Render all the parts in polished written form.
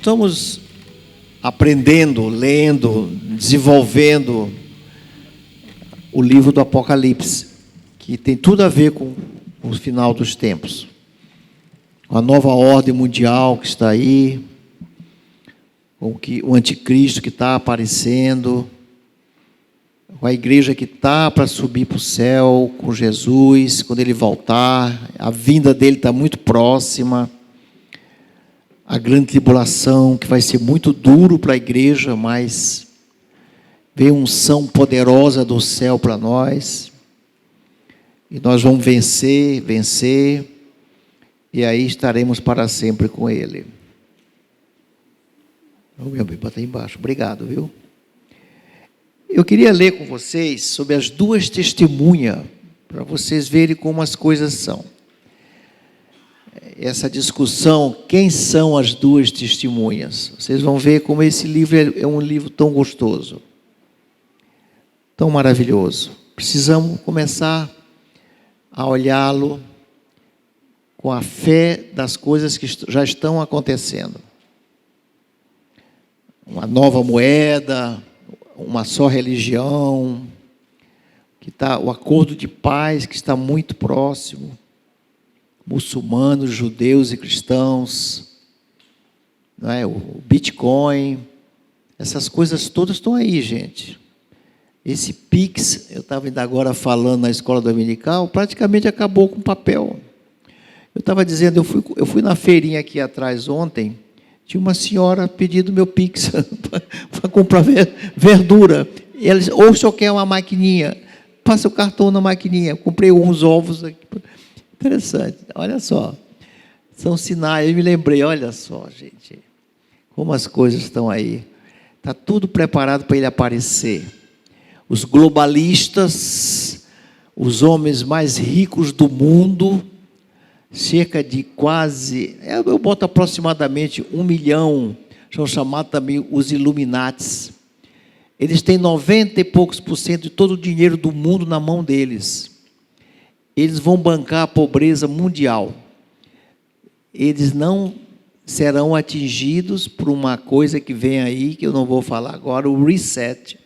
estamos aprendendo, lendo, desenvolvendo o livro do Apocalipse, que tem tudo a ver com o final dos tempos, com a nova ordem mundial que está aí, com o anticristo que está aparecendo, com a igreja que está para subir para o céu com Jesus, quando ele voltar, a vinda dele está muito próxima, a grande tribulação, que vai ser muito duro para a igreja, mas vem unção poderosa do céu para nós, e nós vamos vencer, e aí estaremos para sempre com ele. Meu bem, bota aí embaixo, obrigado, viu? Eu queria ler com vocês sobre as duas testemunhas, para vocês verem como as coisas são. Essa discussão, quem são as duas testemunhas? Vocês vão ver como esse livro é um livro tão gostoso, tão maravilhoso. Precisamos começar a olhá-lo com a fé das coisas que já estão acontecendo. Uma nova moeda, uma só religião, o acordo de paz que está muito próximo, muçulmanos, judeus e cristãos, não é? O Bitcoin, essas coisas todas estão aí, gente. Esse Pix, eu estava ainda agora falando na escola dominical, praticamente acabou com o papel. Eu estava dizendo, eu fui na feirinha aqui atrás ontem, tinha uma senhora pedindo meu Pix para comprar verdura. Eles, ou o senhor quer uma maquininha, passa o cartão na maquininha. Comprei uns ovos aqui. Interessante, olha só. São sinais, eu me lembrei, olha só, gente, como as coisas estão aí. Está tudo preparado para ele aparecer. Os globalistas, os homens mais ricos do mundo, cerca de quase, eu boto aproximadamente 1 milhão, são chamados também os Illuminatis. Eles têm 90 e poucos % de todo o dinheiro do mundo na mão deles. Eles vão bancar a pobreza mundial. Eles não serão atingidos por uma coisa que vem aí, que eu não vou falar agora, o reset.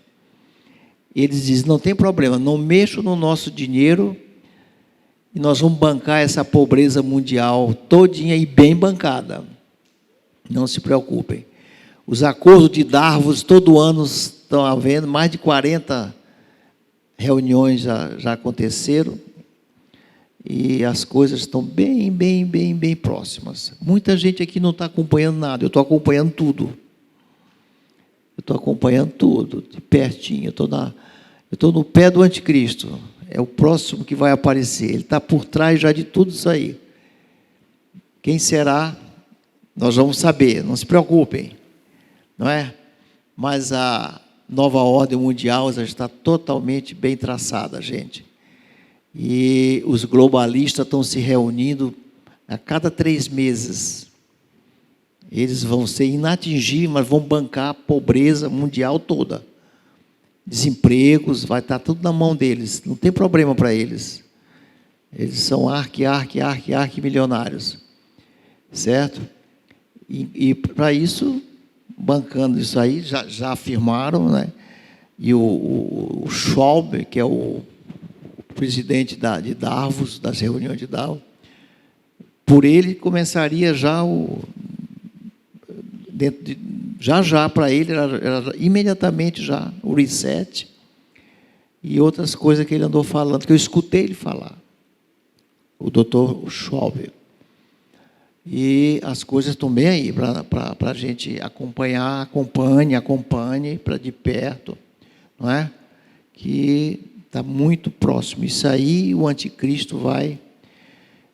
Eles dizem, não tem problema, não mexam no nosso dinheiro, e nós vamos bancar essa pobreza mundial todinha e bem bancada. Não se preocupem. Os acordos de Davos, todo ano estão havendo, mais de 40 reuniões já aconteceram, e as coisas estão bem próximas. Muita gente aqui não está acompanhando nada, eu estou acompanhando tudo. Eu estou acompanhando tudo, de pertinho, eu estou no pé do anticristo. É o próximo que vai aparecer. Ele está por trás já de tudo isso aí. Quem será? Nós vamos saber, não se preocupem. Não é? Mas a nova ordem mundial já está totalmente bem traçada, gente. E os globalistas estão se reunindo a cada 3 meses. Eles vão ser inatingíveis, mas vão bancar a pobreza mundial toda. Desempregos, vai estar tudo na mão deles, não tem problema para eles. Eles são milionários, certo? E para isso, bancando isso aí, já afirmaram, né? E o Schwab, que é o presidente de Davos, das reuniões de Davos, por ele começaria já já para ele, era imediatamente já o reset e outras coisas que ele andou falando, que eu escutei ele falar, o doutor Schwab. E as coisas estão bem aí, para a gente acompanhar, acompanhe, para de perto, não é? Que está muito próximo. Isso aí, o anticristo vai,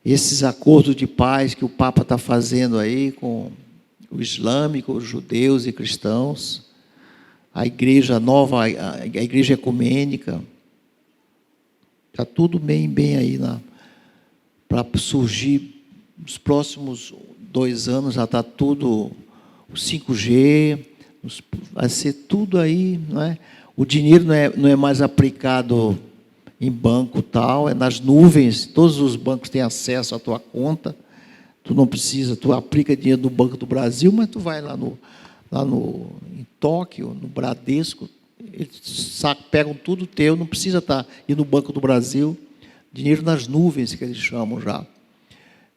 esses acordos de paz que o Papa está fazendo aí com o islâmico, os judeus e cristãos, a igreja nova, a igreja ecumênica, está tudo bem aí para surgir nos próximos 2 anos, já está tudo, o 5G, vai ser tudo aí, não é? O dinheiro não é mais aplicado em banco tal, é nas nuvens, todos os bancos têm acesso à tua conta, Tu não precisa, tu aplica dinheiro no Banco do Brasil, mas tu vai em Tóquio, no Bradesco, eles pegam tudo teu, não precisa ir no Banco do Brasil, dinheiro nas nuvens, que eles chamam já.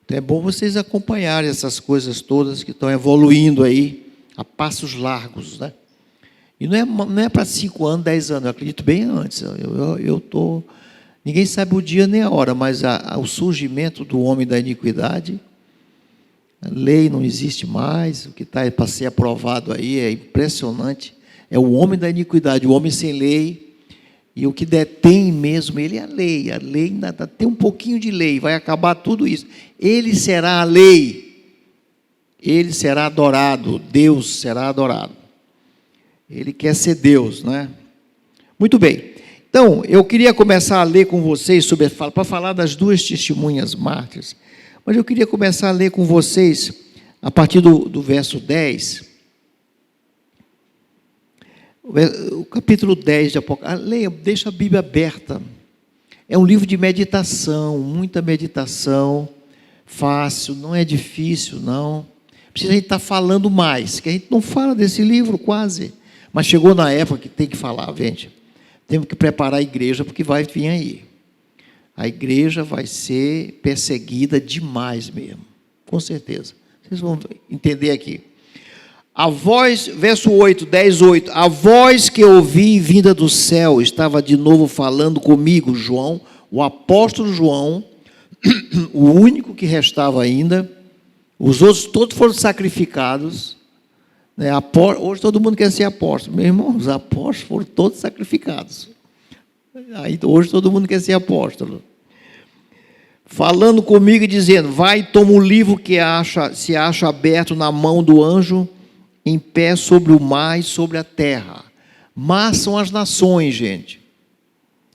Então é bom vocês acompanharem essas coisas todas que estão evoluindo aí, a passos largos, né? E não é para 5 anos, 10 anos, eu acredito bem antes. Ninguém sabe o dia nem a hora, mas o surgimento do homem da iniquidade, a lei não existe mais, o que está para ser aprovado aí é impressionante. É o homem da iniquidade, o homem sem lei, e o que detém mesmo ele é a lei. A lei ainda tem um pouquinho de lei, vai acabar tudo isso. Ele será a lei, ele será adorado, Deus será adorado. Ele quer ser Deus, né? Muito bem. Então, eu queria começar a ler com vocês para falar das 2 testemunhas mártires. Mas eu queria começar a ler com vocês, a partir do verso 10, o capítulo 10 de Apocalipse. Leia, deixa a Bíblia aberta. É um livro de meditação, muita meditação, fácil, não é difícil, não. Precisa a gente estar falando mais, que a gente não fala desse livro quase. Mas chegou na época que tem que falar, gente. Temos que preparar a igreja, porque vai vir aí. A igreja vai ser perseguida demais mesmo, com certeza. Vocês vão entender aqui. A voz, verso 8, 10, 8. A voz que ouvi vinda do céu estava de novo falando comigo, João, o apóstolo João, o único que restava ainda. Os outros todos foram sacrificados. Né? Hoje todo mundo quer ser apóstolo. Meu irmão, os apóstolos foram todos sacrificados. Aí, hoje todo mundo quer ser apóstolo. Falando comigo e dizendo: vai, toma o livro que se acha aberto na mão do anjo, em pé sobre o mar e sobre a terra. Mar são as nações, gente.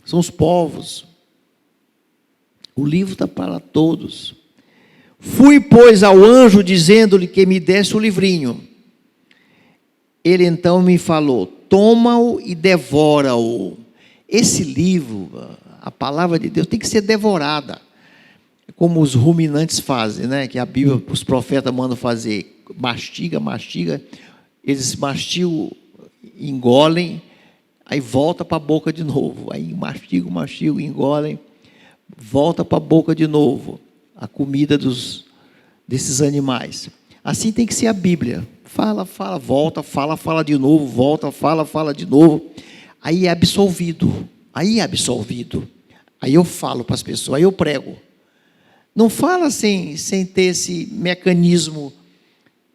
São os povos. O livro está para todos. Fui, pois, ao anjo, dizendo-lhe que me desse o livrinho. Ele então me falou: toma-o e devora-o. Esse livro, a palavra de Deus, tem que ser devorada, como os ruminantes fazem, né? Que a Bíblia, os profetas mandam fazer. Mastiga, eles mastigam, engolem, aí volta para a boca de novo. Aí mastigam, engolem, volta para a boca de novo. A comida desses animais. Assim tem que ser a Bíblia. Fala, volta, fala de novo, volta, fala de novo. Aí é absolvido. Aí eu falo para as pessoas, aí eu prego. Não fala sem ter esse mecanismo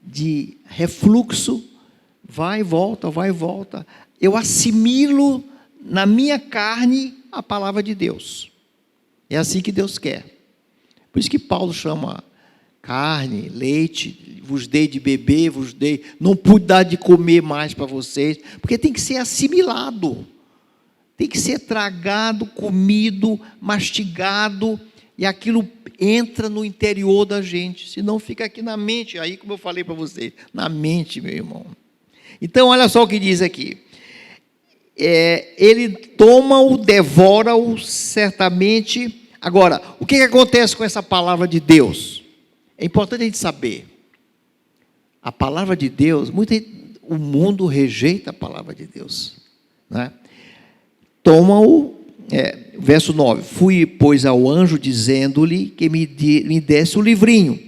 de refluxo. Vai e volta. Eu assimilo na minha carne a palavra de Deus. É assim que Deus quer. Por isso que Paulo chama carne, leite, vos dei de beber, não pude dar de comer mais para vocês, porque tem que ser assimilado, tem que ser tragado, comido, mastigado, e aquilo entra no interior da gente, senão fica aqui na mente, aí como eu falei para vocês, na mente, meu irmão. Então, olha só o que diz aqui. Ele toma-o, devora-o, certamente. Agora, o que acontece com essa palavra de Deus? É importante a gente saber. A palavra de Deus, o mundo rejeita a palavra de Deus, né? Toma-o, verso 9. Fui, pois, ao anjo, dizendo-lhe que me desse o livrinho.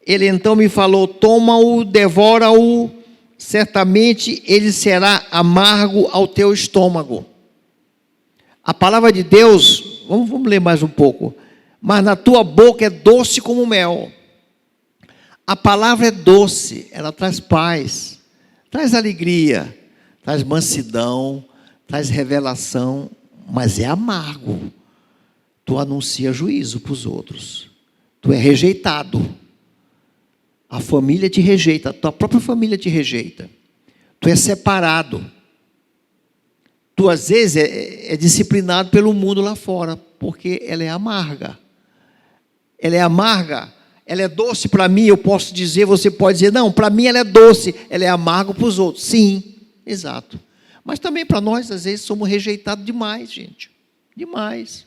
Ele então me falou: toma-o, devora-o, certamente ele será amargo ao teu estômago. A palavra de Deus, vamos ler mais um pouco. Mas na tua boca é doce como mel. A palavra é doce, ela traz paz, traz alegria, traz mansidão, traz revelação, mas é amargo. Tu anuncia juízo para os outros. Tu é rejeitado. A família te rejeita, a tua própria família te rejeita. Tu é separado. Tu, às vezes, é disciplinado pelo mundo lá fora, porque ela é amarga. Ela é amarga. Ela é doce para mim, eu posso dizer, você pode dizer, não, para mim ela é doce, ela é amarga para os outros. Sim, exato. Mas também para nós, às vezes, somos rejeitados demais, gente. Demais.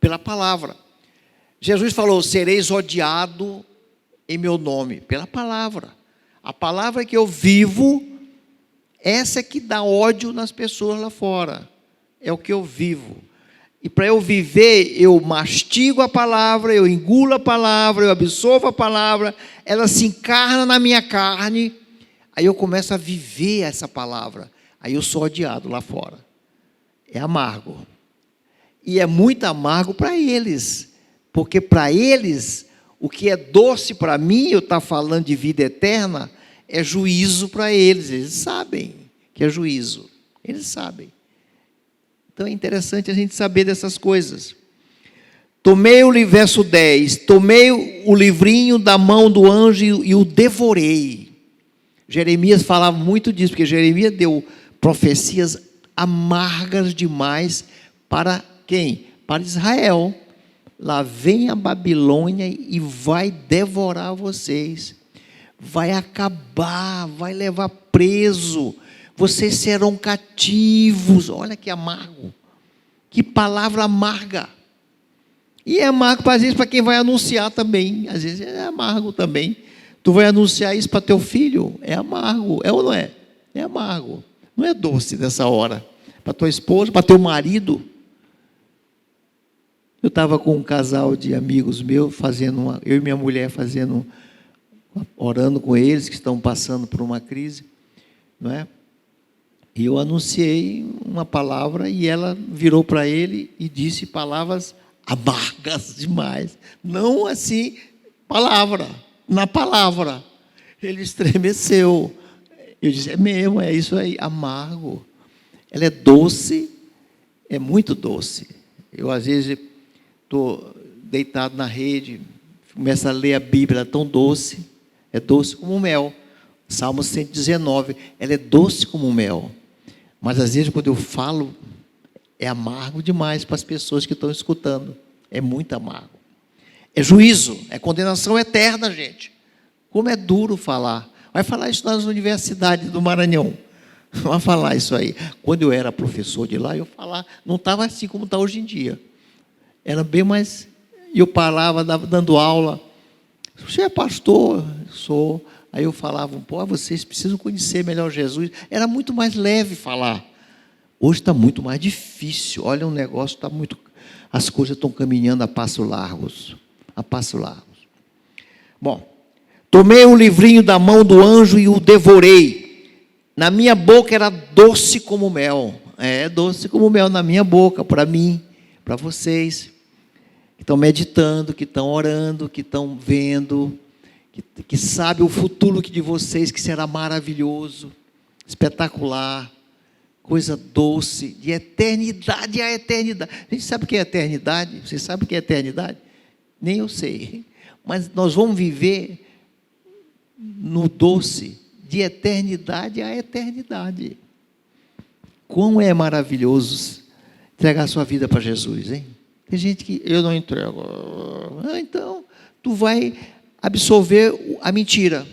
Pela palavra. Jesus falou: sereis odiado em meu nome? Pela palavra. A palavra que eu vivo, essa é que dá ódio nas pessoas lá fora. É o que eu vivo. E para eu viver, eu mastigo a palavra, eu engulo a palavra, eu absorvo a palavra, ela se encarna na minha carne, aí eu começo a viver essa palavra. Aí eu sou odiado lá fora. É amargo. E é muito amargo para eles. Porque para eles, o que é doce para mim, eu estou falando de vida eterna, é juízo para eles. Eles sabem que é juízo. Eles sabem. Então é interessante a gente saber dessas coisas. Verso 10, tomei o livrinho da mão do anjo e o devorei. Jeremias falava muito disso, porque Jeremias deu profecias amargas demais para quem? Para Israel. Lá vem a Babilônia e vai devorar vocês, vai acabar, vai levar preso, vocês serão cativos. Olha que amargo, que palavra amarga. E é amargo, às vezes, para quem vai anunciar também. Às vezes é amargo também. Tu vai anunciar isso para teu filho, é amargo, é ou não é? É amargo, não é doce nessa hora. Para tua esposa, para teu marido. Eu estava com um casal de amigos meus, eu e minha mulher orando com eles, que estão passando por uma crise, não é? E eu anunciei uma palavra, e ela virou para ele e disse palavras amargas demais. Não assim, na palavra. Ele estremeceu. Eu disse, é mesmo, é isso aí, amargo. Ela é doce, é muito doce. Eu, às vezes, estou deitado na rede, começo a ler a Bíblia, ela é tão doce, é doce como mel. Salmo 119, ela é doce como mel. Mas, às vezes, quando eu falo, é amargo demais para as pessoas que estão escutando. É muito amargo. É juízo, é condenação eterna, gente. Como é duro falar. Vai falar isso nas universidades do Maranhão. Vai falar isso aí. Quando eu era professor de lá, eu falava, não estava assim como está hoje em dia. Era bem mais... Eu falava, dando aula. Você é pastor? Sou. Aí eu falava, vocês precisam conhecer melhor Jesus. Era muito mais leve falar. Hoje está muito mais difícil. Olha, o negócio está muito... As coisas estão caminhando a passos largos. A passos largos. Bom, tomei um livrinho da mão do anjo e o devorei. Na minha boca era doce como mel. É doce como mel na minha boca, para mim, para vocês. Que estão meditando, que estão orando, que estão vendo, que sabe o futuro de vocês, que será maravilhoso, espetacular, coisa doce, de eternidade a eternidade. A gente sabe o que é eternidade? Você sabe o que é eternidade? Nem eu sei. Mas nós vamos viver no doce, de eternidade a eternidade. Como é maravilhoso entregar a sua vida para Jesus, hein? Tem gente que eu não entrego. Então, tu vai absorver a mentira.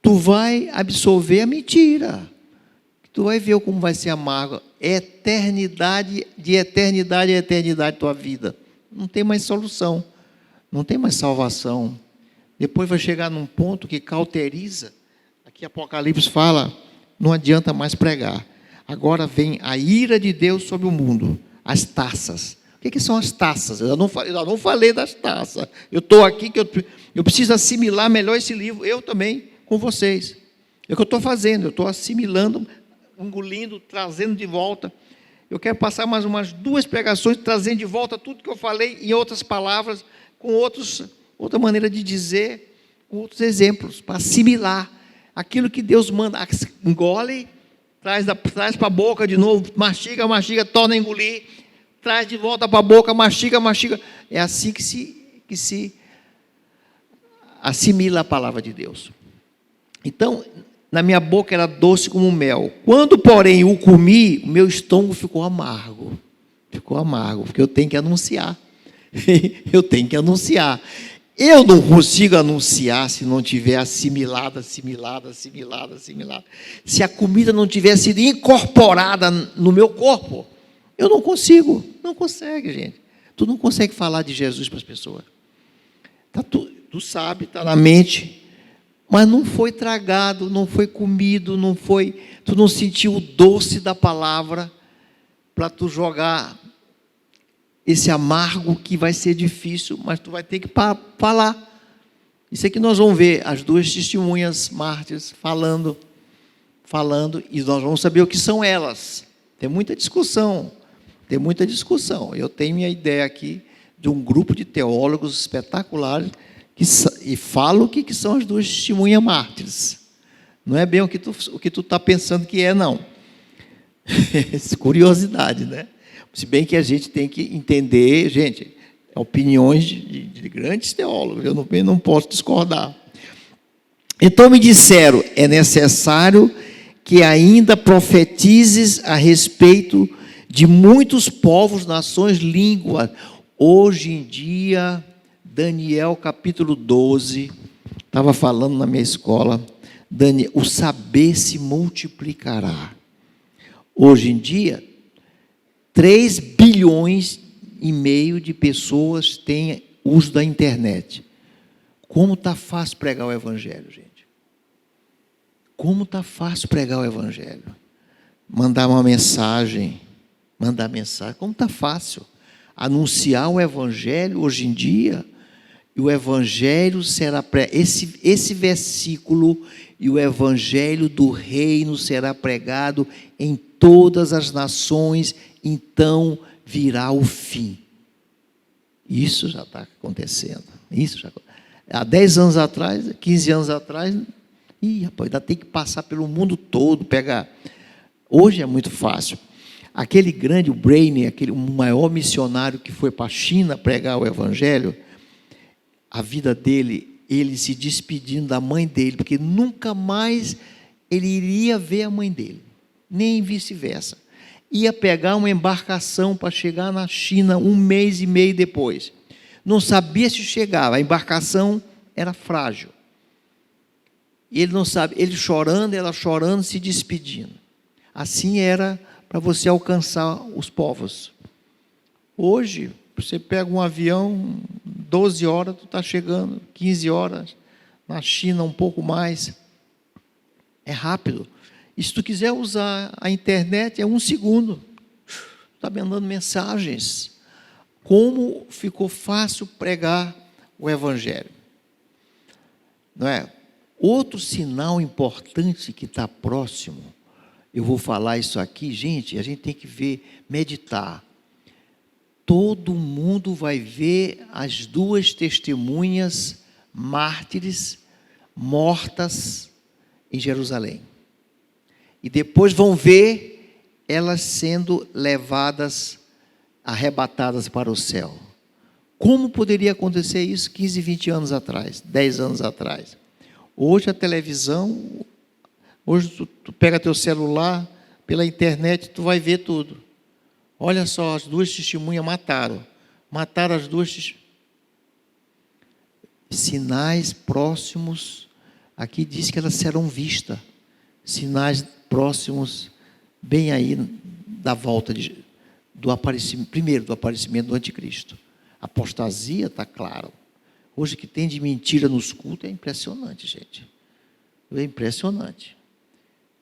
Tu vai absorver a mentira. Tu vai ver como vai ser amargo. Eternidade, de eternidade a eternidade, tua vida. Não tem mais solução. Não tem mais salvação. Depois vai chegar num ponto que cauteriza. Aqui Apocalipse fala, não adianta mais pregar. Agora vem a ira de Deus sobre o mundo. As taças. O que são as taças? Eu não falei das taças. Eu estou aqui, que eu preciso assimilar melhor esse livro. Eu também, com vocês. É o que eu estou fazendo. Eu estou assimilando, engolindo, trazendo de volta. Eu quero passar mais umas 2 pregações, trazendo de volta tudo que eu falei, em outras palavras, com outra maneira de dizer, com outros exemplos, para assimilar aquilo que Deus manda. Engole, traz para a boca de novo, mastiga, torna a engolir, traz de volta para a boca, mastiga. É assim que se assimila a palavra de Deus. Então, na minha boca era doce como mel. Quando, porém, o comi, o meu estômago ficou amargo. Ficou amargo, porque eu tenho que anunciar. Eu tenho que anunciar. Eu não consigo anunciar se não tiver assimilado. Se a comida não tiver sido incorporada no meu corpo, eu não consigo. Não consegue, gente. Tu não consegue falar de Jesus para as pessoas. tu sabe, está na mente, mas não foi tragado, não foi comido, tu não sentiu o doce da palavra para tu jogar esse amargo que vai ser difícil, mas tu vai ter que falar. Isso aqui nós vamos ver as duas testemunhas mártires falando, e nós vamos saber o que são elas. Tem muita discussão. Eu tenho minha ideia aqui de um grupo de teólogos espetaculares e falo o que são as duas testemunhas mártires. Não é bem o que tu está pensando que é, não. Curiosidade, né? Se bem que a gente tem que entender, gente, opiniões de grandes teólogos, eu não posso discordar. Então me disseram, é necessário que ainda profetizes a respeito de muitos povos, nações, línguas. Hoje em dia, Daniel capítulo 12, estava falando na minha escola, o saber se multiplicará. Hoje em dia, 3 bilhões e meio de pessoas têm uso da internet. Como está fácil pregar o Evangelho, gente? Como está fácil pregar o Evangelho? Mandar mensagem, como está fácil. Anunciar o Evangelho hoje em dia, e o Evangelho será esse versículo, e o Evangelho do reino será pregado em todas as nações, então virá o fim. Isso já está acontecendo. Há 10 anos atrás, 15 anos atrás, rapaz, ainda tem que passar pelo mundo todo, pegar. Hoje é muito fácil. Aquele grande, o Brainer, o maior missionário que foi para a China pregar o Evangelho, a vida dele, ele se despedindo da mãe dele, porque nunca mais ele iria ver a mãe dele, nem vice-versa. Ia pegar uma embarcação para chegar na China 1 mês e meio depois. Não sabia se chegava, a embarcação era frágil. Ele não sabe, ele chorando, ela chorando, se despedindo. Assim era para você alcançar os povos. Hoje, você pega um avião, 12 horas, tu está chegando, 15 horas, na China um pouco mais. É rápido. E se tu quiser usar a internet, é 1 segundo. Está me mandando mensagens. Como ficou fácil pregar o Evangelho. Não é? Outro sinal importante que está próximo, eu vou falar isso aqui, gente, a gente tem que ver, meditar. Todo mundo vai ver as 2 testemunhas mártires mortas em Jerusalém. E depois vão ver elas sendo levadas, arrebatadas para o céu. Como poderia acontecer isso 15, 20 anos atrás, 10 anos atrás? Hoje a televisão, hoje tu pega teu celular, pela internet, tu vai ver tudo. Olha só, as 2 testemunhas mataram as 2 sinais próximos, aqui diz que elas serão vistas, sinais próximos, bem aí da volta do aparecimento, primeiro do aparecimento do anticristo. Apostasia, está claro. Hoje que tem de mentira nos cultos é impressionante, gente. É impressionante.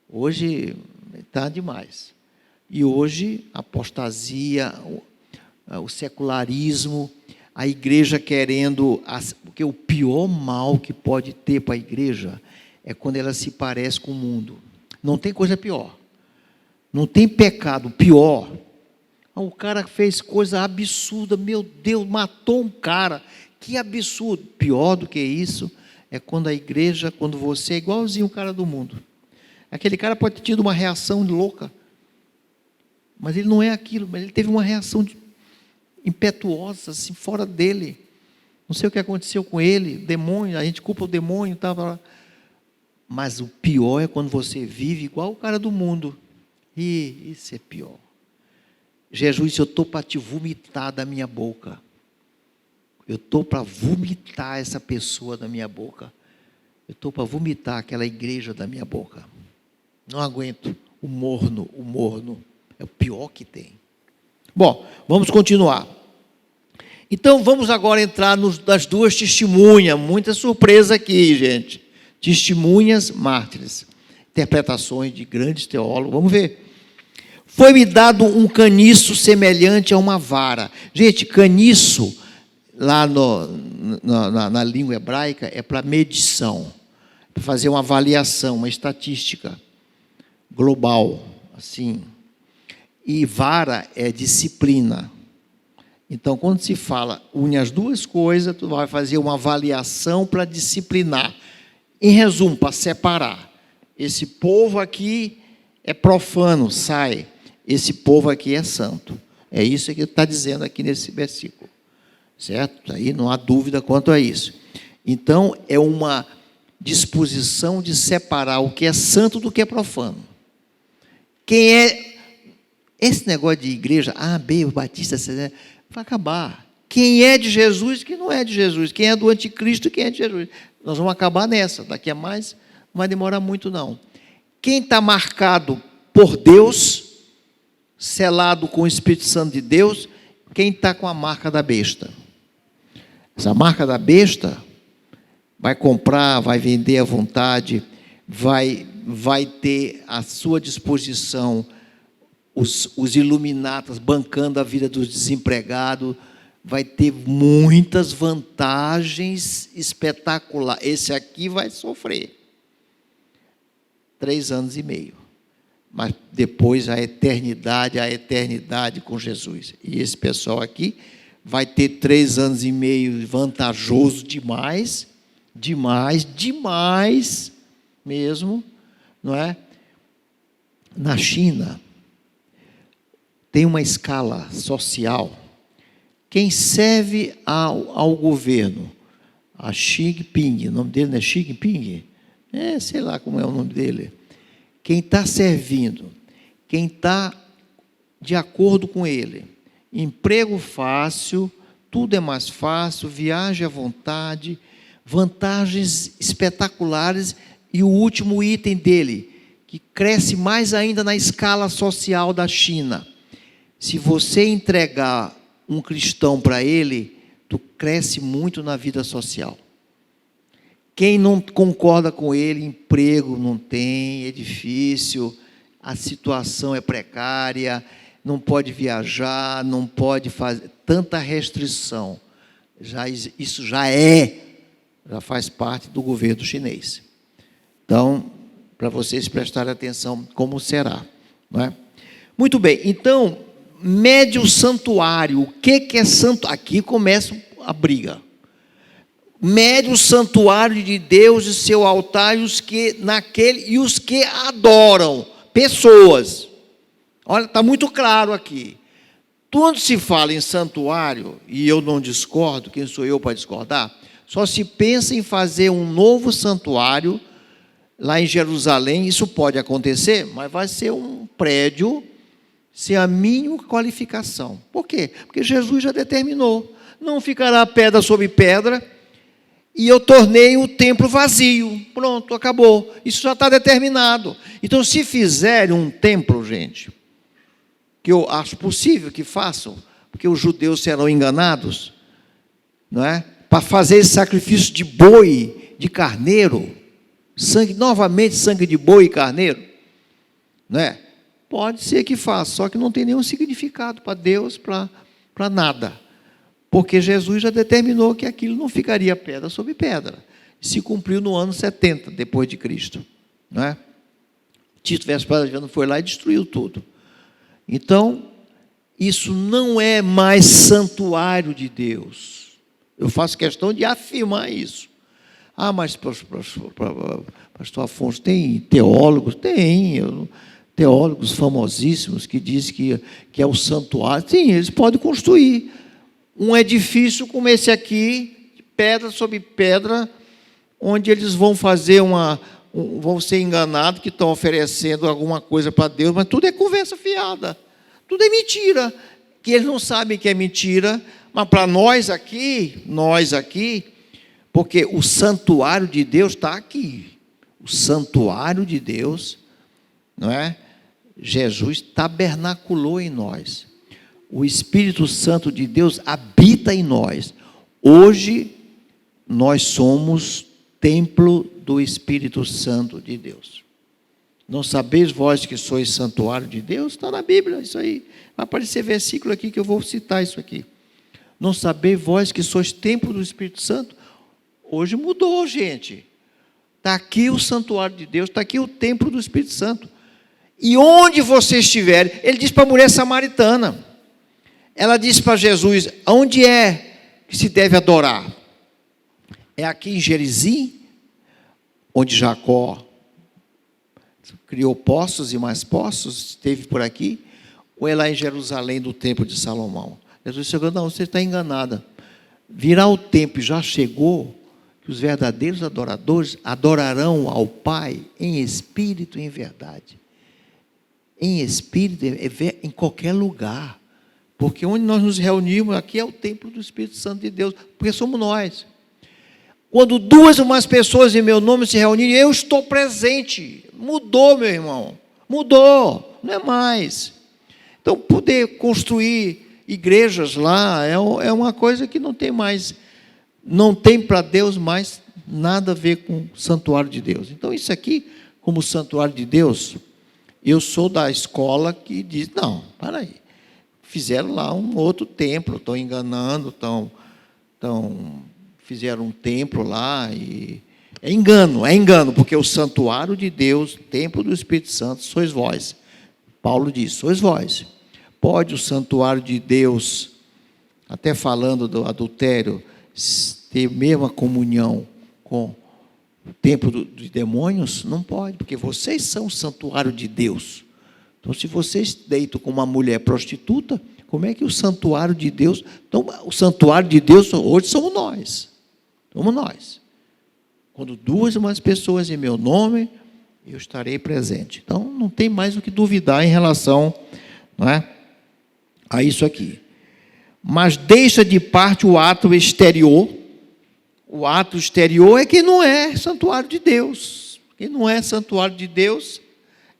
Hoje está demais. E hoje, a apostasia, o secularismo, a igreja querendo... Porque o pior mal que pode ter para a igreja é quando ela se parece com o mundo. Não tem coisa pior. Não tem pecado pior. O cara fez coisa absurda. Meu Deus, matou um cara. Que absurdo. Pior do que isso é quando a igreja, quando você é igualzinho o cara do mundo. Aquele cara pode ter tido uma reação louca. Mas ele não é aquilo. Mas ele teve uma reação impetuosa, assim, fora dele. Não sei o que aconteceu com ele. Demônio, a gente culpa o demônio. Estava lá. Mas o pior é quando você vive igual o cara do mundo. E isso é pior. Jesus disse, eu estou para te vomitar da minha boca. Eu estou para vomitar essa pessoa da minha boca. Eu estou para vomitar aquela igreja da minha boca. Não aguento. O morno é o pior que tem. Bom, vamos continuar. Então, vamos agora entrar nas duas testemunhas. Muita surpresa aqui, gente. Testemunhas mártires. Interpretações de grandes teólogos. Vamos ver. Foi-me dado um caniço semelhante a uma vara. Gente, caniço, lá na língua hebraica, é para medição, para fazer uma avaliação, uma estatística global, assim. E vara é disciplina. Então, quando se fala, une as duas coisas, tu vai fazer uma avaliação para disciplinar. Em resumo, para separar. Esse povo aqui é profano, sai. Esse povo aqui é santo. É isso que ele está dizendo aqui nesse versículo. Certo? Aí não há dúvida quanto a isso. Então, é uma disposição de separar o que é santo do que é profano. Quem é... Esse negócio de igreja, A, B, o Batista, vai acabar. Quem é de Jesus e quem não é de Jesus. Quem é do anticristo e quem é de Jesus. Nós vamos acabar nessa. Daqui a mais, não vai demorar muito, não. Quem está marcado por Deus, selado com o Espírito Santo de Deus, quem está com a marca da besta. Essa marca da besta vai comprar, vai vender à vontade, vai ter à sua disposição os iluminatas bancando a vida dos desempregados, vai ter muitas vantagens espetaculares. Esse aqui vai sofrer 3 anos e meio, mas depois a eternidade com Jesus. E esse pessoal aqui vai ter 3 anos e meio vantajoso demais mesmo, não é? Na China tem uma escala social. Quem serve ao governo, a Xi Jinping, o nome dele não é Xi Jinping? Sei lá como é o nome dele. Quem está servindo, quem está de acordo com ele, emprego fácil, tudo é mais fácil, viagem à vontade, vantagens espetaculares, e o último item dele, que cresce mais ainda na escala social da China. Se você entregar um cristão para ele, tu cresce muito na vida social. Quem não concorda com ele, emprego não tem, é difícil, a situação é precária, não pode viajar, não pode fazer, tanta restrição. Isso já faz parte do governo chinês. Então, para vocês prestarem atenção como será. Não é? Muito bem, então, mede o santuário. O que é santo? Aqui começa a briga. Mede o santuário de Deus e seu altar, e os que adoram, pessoas. Olha, está muito claro aqui. Quando se fala em santuário, e eu não discordo, quem sou eu para discordar? Só se pensa em fazer um novo santuário lá em Jerusalém. Isso pode acontecer, mas vai ser um prédio sem a mínima qualificação. Por quê? Porque Jesus já determinou. Não ficará pedra sobre pedra, e eu tornei o templo vazio. Pronto, acabou. Isso já está determinado. Então, se fizerem um templo, gente, que eu acho possível que façam, porque os judeus serão enganados, não é? Para fazer esse sacrifício de boi, de carneiro, novamente sangue de boi e carneiro, não é? Pode ser que faça, só que não tem nenhum significado para Deus, para nada. Porque Jesus já determinou que aquilo não ficaria pedra sobre pedra. Se cumpriu no ano 70, depois de Cristo. Não é? Tito Vespasiano foi lá e destruiu tudo. Então, isso não é mais santuário de Deus. Eu faço questão de afirmar isso. Mas pastor Afonso, tem teólogos? Tem. Teólogos famosíssimos que dizem que é o santuário. Sim, eles podem construir um edifício como esse aqui, pedra sobre pedra, onde eles vão fazer vão ser enganados que estão oferecendo alguma coisa para Deus, mas tudo é conversa fiada, tudo é mentira, que eles não sabem que é mentira, mas para nós aqui, porque o santuário de Deus está aqui, o santuário de Deus, não é? Jesus tabernaculou em nós. o Espírito Santo de Deus habita em nós. Hoje, nós somos templo do Espírito Santo de Deus. Não sabeis vós que sois santuário de Deus? Está na Bíblia, isso aí. Vai aparecer versículo aqui que eu vou citar isso aqui. Não sabeis vós que sois templo do Espírito Santo? Hoje mudou, gente. Está aqui o santuário de Deus, está aqui o templo do Espírito Santo. E onde você estiver, ele diz para a mulher samaritana. Ela disse para Jesus, onde é que se deve adorar? É aqui em Gerizim, onde Jacó criou poços e mais poços, esteve por aqui, ou é lá em Jerusalém, do templo de Salomão? Jesus chegou, não, você está enganada. Virá o tempo, já chegou, que os verdadeiros adoradores adorarão ao Pai em espírito e em verdade. Em espírito, em qualquer lugar. Porque onde nós nos reunimos, aqui é o templo do Espírito Santo de Deus, porque somos nós. Quando duas ou mais pessoas em meu nome se reunirem, eu estou presente. Mudou, meu irmão. Mudou, não é mais. Então, poder construir igrejas lá é uma coisa que não tem mais, não tem para Deus mais nada a ver com o santuário de Deus. Então, isso aqui, como santuário de Deus, eu sou da escola que diz, não, para aí. Fizeram lá um outro templo, estão enganando, fizeram um templo lá e é engano, porque o santuário de Deus, templo do Espírito Santo, sois vós. Paulo diz, sois vós. Pode o santuário de Deus, até falando do adultério, ter mesma comunhão com o templo dos demônios? Não pode, porque vocês são o santuário de Deus. Então, se vocês deitam com uma mulher prostituta, como é que o santuário de Deus... Então, o santuário de Deus hoje somos nós. Somos nós. Quando duas ou mais pessoas em meu nome, eu estarei presente. Então, não tem mais o que duvidar em relação, não é, a isso aqui. Mas deixa de parte o ato exterior. O ato exterior é que não é santuário de Deus. Quem não é santuário de Deus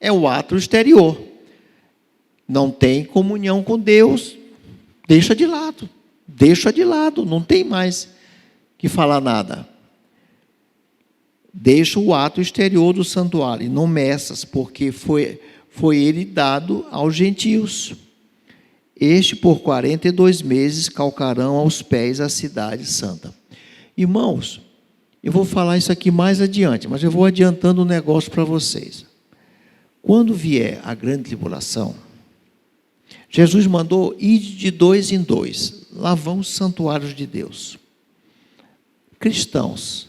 é o ato exterior. Não tem comunhão com Deus, deixa de lado, não tem mais que falar nada. Deixa o ato exterior do santuário, e não meças, porque foi ele dado aos gentios. Este por 42 meses calcarão aos pés a cidade santa. Irmãos, eu vou falar isso aqui mais adiante, mas eu vou adiantando um negócio para vocês. Quando vier a grande tribulação, Jesus mandou ir de 2 em 2, lá vão os santuários de Deus. Cristãos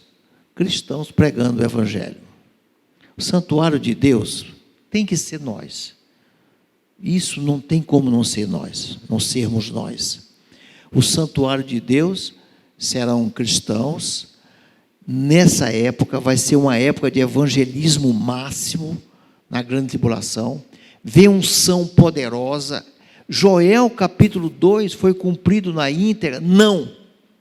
pregando o Evangelho. O santuário de Deus tem que ser nós. Isso não tem como não ser nós, não sermos nós. O santuário de Deus serão cristãos. Nessa época vai ser uma época de evangelismo máximo, na grande tribulação. Vê unção poderosa. Joel capítulo 2 foi cumprido na íntegra? Não.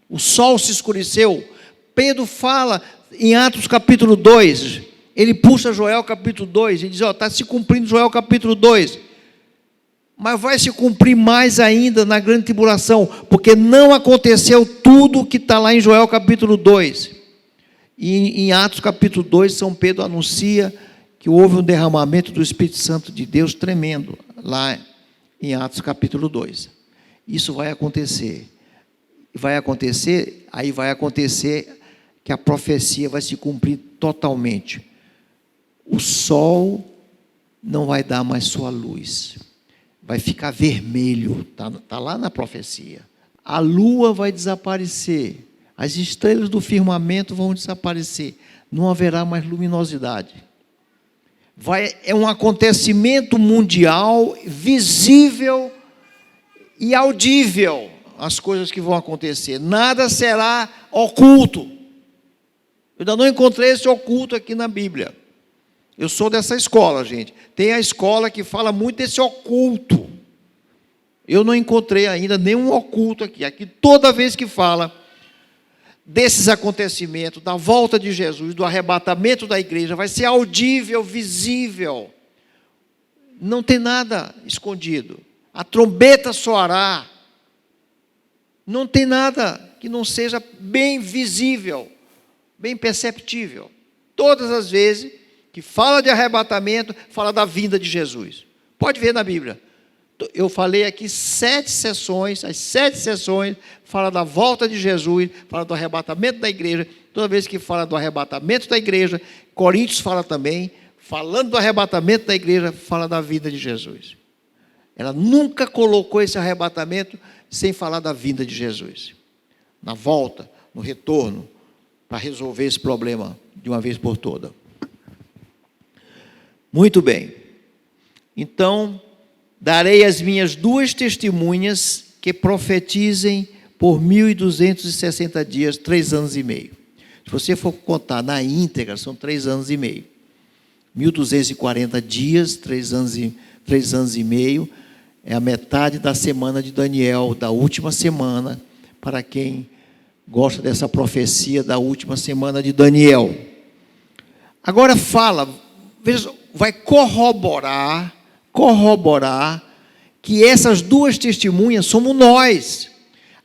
O sol se escureceu. Pedro fala em Atos capítulo 2, ele puxa Joel capítulo 2, e diz, está se cumprindo Joel capítulo 2, mas vai se cumprir mais ainda na grande tribulação, porque não aconteceu tudo o que está lá em Joel capítulo 2, e em Atos capítulo 2, São Pedro anuncia que houve um derramamento do Espírito Santo de Deus tremendo, lá em Atos capítulo 2, isso vai acontecer, aí vai acontecer que a profecia vai se cumprir totalmente. O sol não vai dar mais sua luz, vai ficar vermelho, está lá na profecia. A lua vai desaparecer, as estrelas do firmamento vão desaparecer, não haverá mais luminosidade. É um acontecimento mundial, visível e audível, as coisas que vão acontecer, nada será oculto. Eu ainda não encontrei esse oculto aqui na Bíblia. Eu sou dessa escola, gente. Tem a escola que fala muito desse oculto. Eu não encontrei ainda nenhum oculto aqui. Aqui toda vez que fala desses acontecimentos, da volta de Jesus, do arrebatamento da igreja, vai ser audível, visível. Não tem nada escondido. a trombeta soará. Não tem nada que não seja bem visível, bem perceptível. Todas as vezes que fala de arrebatamento, fala da vinda de Jesus. Pode ver na Bíblia. Eu falei aqui 7 sessões, as 7 sessões fala da volta de Jesus, fala do arrebatamento da igreja. Toda vez que fala do arrebatamento da igreja, Coríntios fala também, falando do arrebatamento da igreja, fala da vinda de Jesus. Ela nunca colocou esse arrebatamento sem falar da vinda de Jesus. Na volta, no retorno, para resolver esse problema de uma vez por toda. Muito bem. Então, darei as minhas 2 testemunhas que profetizem por 1260 dias, 3 anos e meio. Se você for contar na íntegra, são 3 anos e meio. 1240 dias, 3 anos e meio, é a metade da semana de Daniel, da última semana, para quem gosta dessa profecia da última semana de Daniel. Agora fala, veja, vai corroborar que essas 2 testemunhas somos nós,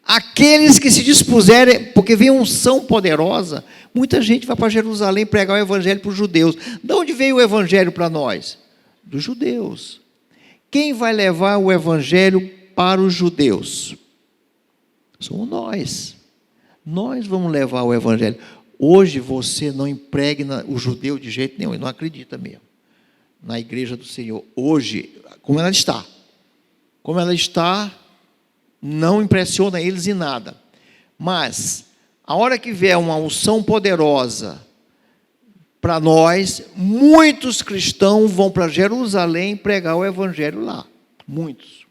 aqueles que se dispuserem, porque vem unção poderosa. Muita gente vai para Jerusalém pregar o evangelho para os judeus. De onde veio o evangelho para nós? Dos judeus. Quem vai levar o evangelho para os judeus? Somos nós. Nós vamos levar o evangelho. Hoje você não impregna o judeu de jeito nenhum, ele não acredita mesmo. Na igreja do Senhor, hoje, como ela está, não impressiona eles em nada. Mas, a hora que vier uma unção poderosa para nós, muitos cristãos vão para Jerusalém pregar o evangelho lá. Muitos.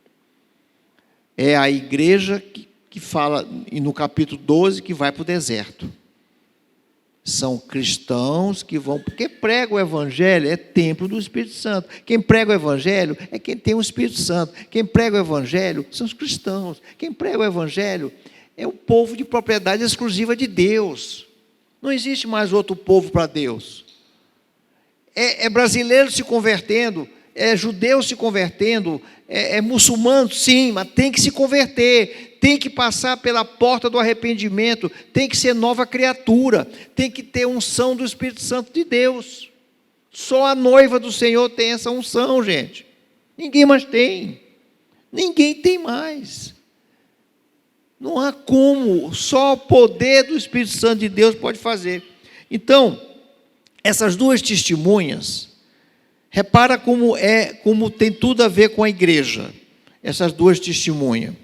É a igreja que fala, e no capítulo 12, que vai para o deserto. São cristãos que vão, porque prega o evangelho é templo do Espírito Santo. Quem prega o evangelho é quem tem o Espírito Santo. Quem prega o evangelho são os cristãos. Quem prega o evangelho é o povo de propriedade exclusiva de Deus. Não existe mais outro povo para Deus. É brasileiro se convertendo, é judeu se convertendo, é muçulmano, sim, mas tem que se converter, tem que passar pela porta do arrependimento, tem que ser nova criatura, tem que ter unção do Espírito Santo de Deus. Só a noiva do Senhor tem essa unção, gente. Ninguém mais tem. Ninguém tem mais. Não há como, só o poder do Espírito Santo de Deus pode fazer. Então, essas 2 testemunhas, repara como tem tudo a ver com a igreja, essas 2 testemunhas.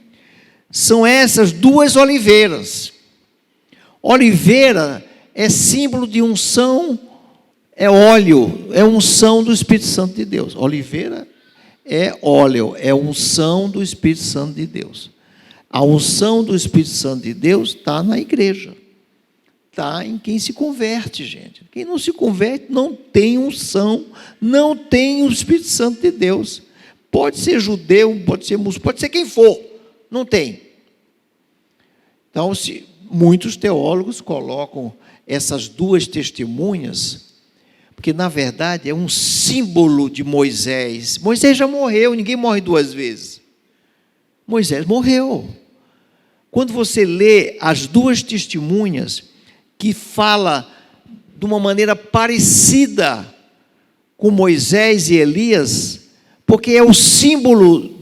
São essas 2 oliveiras. Oliveira é símbolo de unção, é óleo, é unção do Espírito Santo de Deus. Oliveira é óleo, é unção do Espírito Santo de Deus. A unção do Espírito Santo de Deus está na igreja. Está em quem se converte, gente. Quem não se converte não tem unção, não tem o Espírito Santo de Deus. Pode ser judeu, pode ser muçulmano, pode ser quem for, não tem. Então, muitos teólogos colocam essas 2 testemunhas, porque na verdade é um símbolo de Moisés. Moisés já morreu, ninguém morre 2 vezes. Moisés morreu. Quando você lê as 2 testemunhas, que fala de uma maneira parecida com Moisés e Elias, porque é o símbolo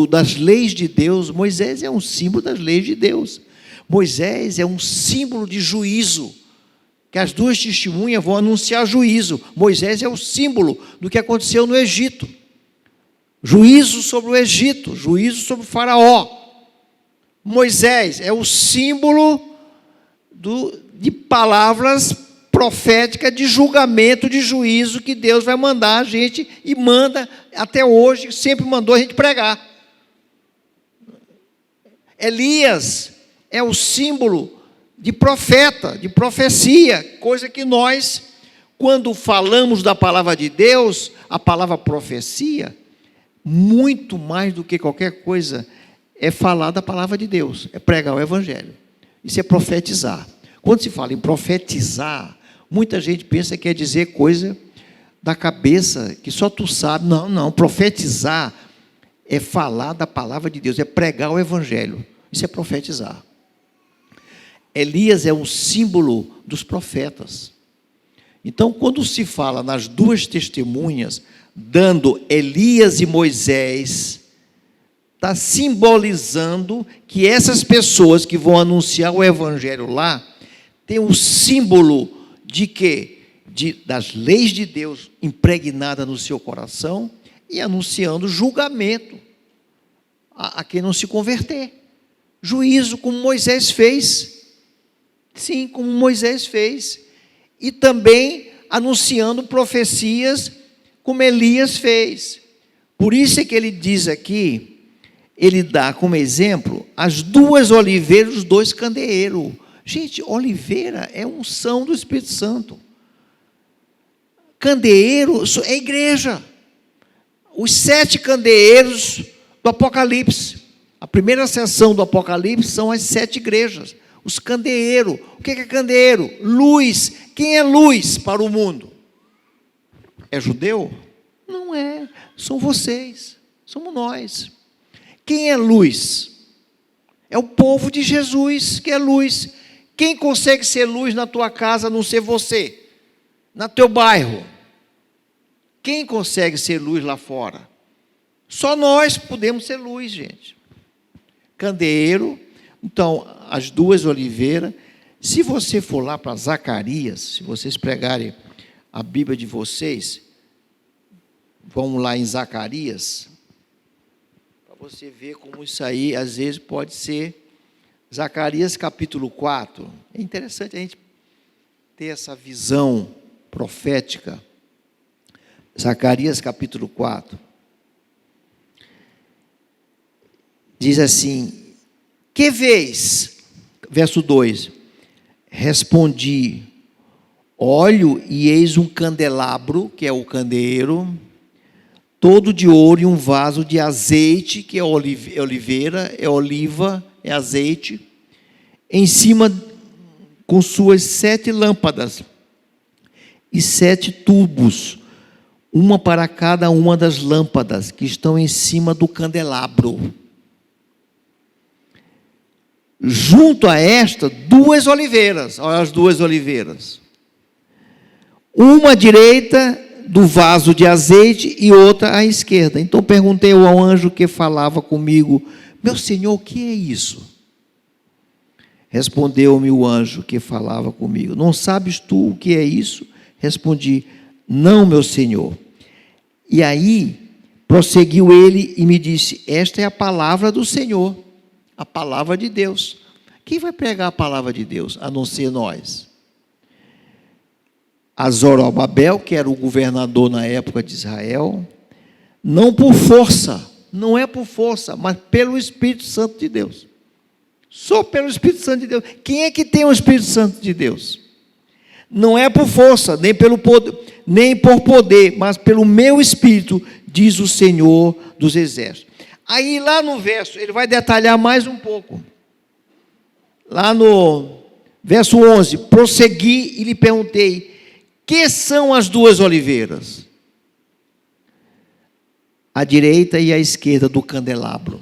das leis de Deus. Moisés é um símbolo das leis de Deus. Moisés é um símbolo de juízo, que as 2 testemunhas vão anunciar juízo. Moisés é o símbolo do que aconteceu no Egito. Juízo sobre o Egito, juízo sobre o faraó. Moisés é o símbolo de palavras proféticas de julgamento, de juízo que Deus vai mandar a gente, e manda até hoje, sempre mandou a gente pregar. Elias é o símbolo de profeta, de profecia, coisa que nós, quando falamos da palavra de Deus, a palavra profecia, muito mais do que qualquer coisa, é falar da palavra de Deus, é pregar o evangelho. Isso é profetizar. Quando se fala em profetizar, muita gente pensa que quer dizer coisa da cabeça, que só tu sabe. Não, profetizar é falar da palavra de Deus, é pregar o evangelho. Isso é profetizar. Elias é um símbolo dos profetas. Então, quando se fala nas duas testemunhas, dando Elias e Moisés, está simbolizando que essas pessoas que vão anunciar o evangelho lá, tem um símbolo de quê? Das leis de Deus impregnada no seu coração e anunciando julgamento a quem não se converter. Juízo, como Moisés fez. Sim, como Moisés fez. E também anunciando profecias, como Elias fez. Por isso é que ele diz aqui, ele dá como exemplo as duas oliveiras, os dois candeeiros. Gente, oliveira é unção do Espírito Santo. Candeeiro é igreja. Os 7 candeeiros do Apocalipse. A primeira seção do Apocalipse são as 7 igrejas. Os candeeiros. O que é candeeiro? Luz. Quem é luz para o mundo? É judeu? Não é. São vocês. Somos nós. Quem é luz? É o povo de Jesus que é luz. Quem consegue ser luz na tua casa, a não ser você? No teu bairro? Quem consegue ser luz lá fora? Só nós podemos ser luz, gente. Candeeiro, então, as duas oliveiras. Se você for lá para Zacarias, se vocês pregarem a Bíblia de vocês, vamos lá em Zacarias, para você ver como isso aí, às vezes, pode ser. Zacarias capítulo 4. É interessante a gente ter essa visão profética. Zacarias capítulo 4. Diz assim: que vês? Verso 2. Respondi: olho e eis um candelabro, que é o candeeiro, todo de ouro, e um vaso de azeite, que é oliveira, é oliva, é azeite, em cima com suas 7 lâmpadas e 7 tubos, uma para cada uma das lâmpadas que estão em cima do candelabro. Junto a esta, 2 oliveiras. Olha as 2 oliveiras. Uma à direita do vaso de azeite e outra à esquerda. Então perguntei ao anjo que falava comigo: meu Senhor, o que é isso? Respondeu-me o anjo que falava comigo: não sabes tu o que é isso? Respondi: não, meu Senhor. E aí, prosseguiu ele e me disse: esta é a palavra do Senhor, a palavra de Deus. Quem vai pregar a palavra de Deus, a não ser nós? A Zorobabel, que era o governador na época de Israel, não por força, não é por força, mas pelo Espírito Santo de Deus. Só pelo Espírito Santo de Deus. Quem é que tem o Espírito Santo de Deus? Não é por força, nem pelo poder, nem por poder, mas pelo meu Espírito, diz o Senhor dos Exércitos. Aí lá no verso, ele vai detalhar mais um pouco. Lá no verso 11, prossegui e lhe perguntei: que são as 2 oliveiras? À direita e à esquerda do candelabro.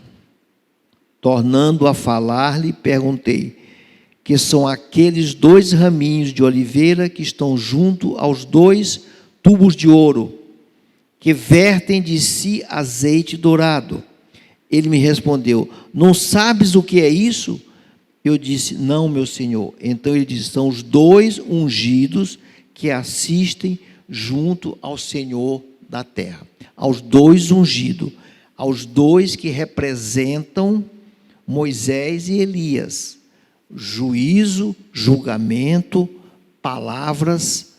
Tornando a falar-lhe, perguntei: que são aqueles 2 raminhos de oliveira que estão junto aos 2 tubos de ouro, que vertem de si azeite dourado? Ele me respondeu: não sabes o que é isso? Eu disse: não, meu Senhor. Então ele disse: são os 2 ungidos que assistem junto ao Senhor da terra. Aos 2 ungidos, aos 2 que representam Moisés e Elias. Juízo, julgamento, palavras,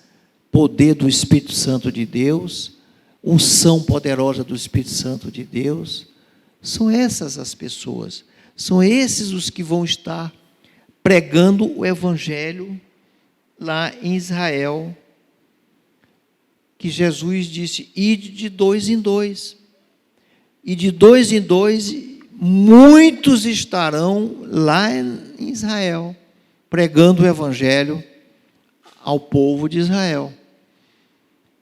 poder do Espírito Santo de Deus, unção poderosa do Espírito Santo de Deus. São essas as pessoas, são esses os que vão estar pregando o evangelho lá em Israel, que Jesus disse: ide de 2 em 2, e de 2 em 2, muitos estarão lá em Israel, pregando o evangelho ao povo de Israel.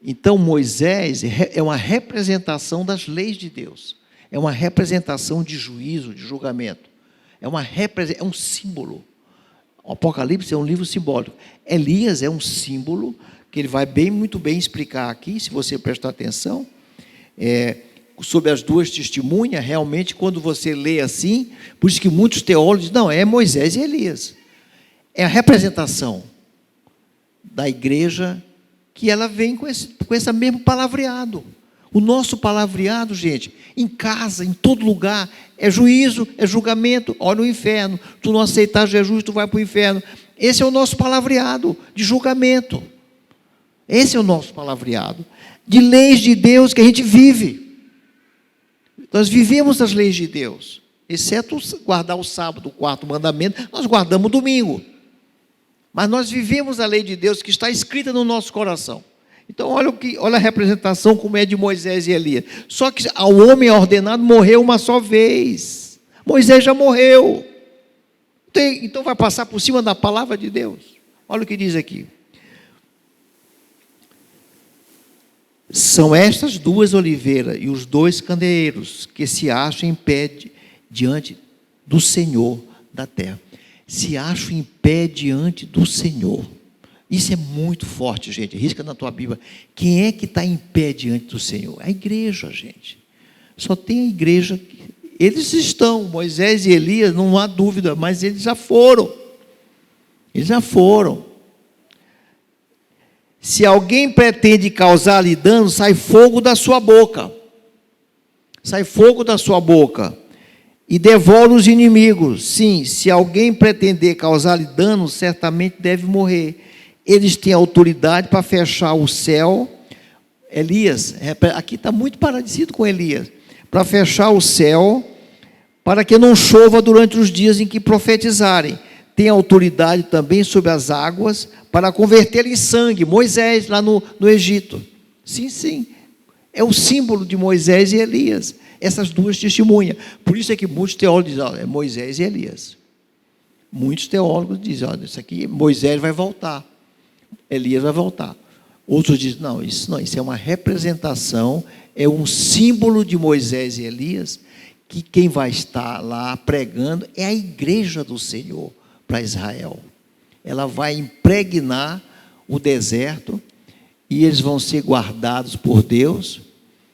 Então Moisés é uma representação das leis de Deus, É uma representação de juízo, de julgamento. É um símbolo. O Apocalipse é um livro simbólico. Elias é um símbolo que ele vai muito bem explicar aqui, se você prestar atenção, sobre as duas testemunhas. Realmente, quando você lê assim, por isso que muitos teólogos dizem, não, é Moisés e Elias. É a representação da igreja que ela vem com esse mesmo palavreado. O nosso palavreado, gente, em casa, em todo lugar, é juízo, é julgamento. Olha o inferno, tu não aceitar Jesus, tu vai para o inferno. Esse é o nosso palavreado de julgamento. Esse é o nosso palavreado de leis de Deus que a gente vive. Nós vivemos as leis de Deus, exceto guardar o sábado, o quarto mandamento, nós guardamos o domingo. Mas nós vivemos a lei de Deus que está escrita no nosso coração. Então, olha a representação como é de Moisés e Elias. Só que ao homem ordenado morreu uma só vez. Moisés já morreu. Então vai passar por cima da palavra de Deus. Olha o que diz aqui. São estas duas oliveiras e os dois candeeiros que se acham em pé diante do Senhor da terra. Se acham em pé diante do Senhor. Isso é muito forte, gente. Risca na tua Bíblia. Quem é que está em pé diante do Senhor? A igreja, gente. Só tem a igreja. Eles estão, Moisés e Elias, não há dúvida, mas eles já foram. Eles já foram. Se alguém pretende causar-lhe dano, sai fogo da sua boca. Sai fogo da sua boca. E devora os inimigos. Sim, se alguém pretender causar-lhe dano, certamente deve morrer. Eles têm autoridade para fechar o céu. Elias, aqui está muito parecido com Elias. Para fechar o céu, para que não chova durante os dias em que profetizarem. Tem autoridade também sobre as águas, para converter em sangue. Moisés, lá no Egito. Sim, sim. É o símbolo de Moisés e Elias. Essas duas testemunhas. Por isso é que muitos teólogos dizem, é Moisés e Elias. Muitos teólogos dizem, olha, isso aqui, Moisés vai voltar. Elias vai voltar. Outros dizem, não, isso é uma representação, é um símbolo de Moisés e Elias, que quem vai estar lá pregando é a igreja do Senhor para Israel. Ela vai impregnar o deserto e eles vão ser guardados por Deus,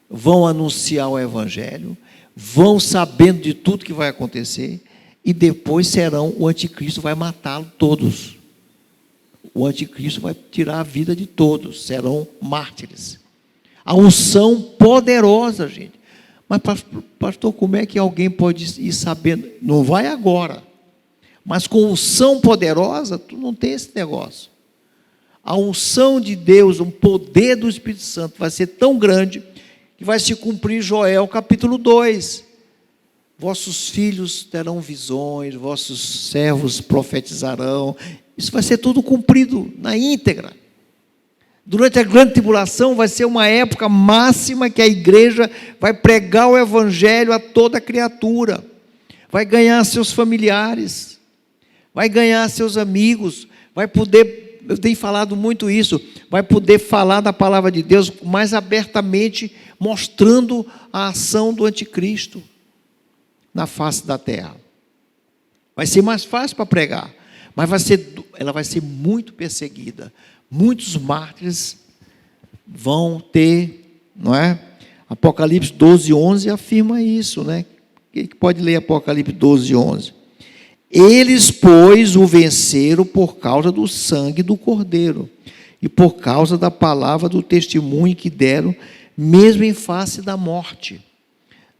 vão anunciar o evangelho, vão sabendo de tudo que vai acontecer e depois o anticristo vai matá-los todos. O anticristo vai tirar a vida de todos, serão mártires. A unção poderosa, gente. Mas, pastor, como é que alguém pode ir sabendo? Não vai agora. Mas com unção poderosa, tu não tem esse negócio. A unção de Deus, o poder do Espírito Santo vai ser tão grande que vai se cumprir Joel capítulo 2. Vossos filhos terão visões, vossos servos profetizarão. Isso vai ser tudo cumprido na íntegra. Durante a grande tribulação vai ser uma época máxima que a igreja vai pregar o evangelho a toda criatura. Vai ganhar seus familiares, vai ganhar seus amigos, vai poder, eu tenho falado muito isso, vai poder falar da palavra de Deus mais abertamente, mostrando a ação do anticristo na face da terra. Vai ser mais fácil para pregar. Mas ela vai ser muito perseguida. Muitos mártires vão ter, não é? Apocalipse 12:11 afirma isso, né? Quem pode ler Apocalipse 12:11? Eles, pois, o venceram por causa do sangue do Cordeiro e por causa da palavra do testemunho que deram, mesmo em face da morte.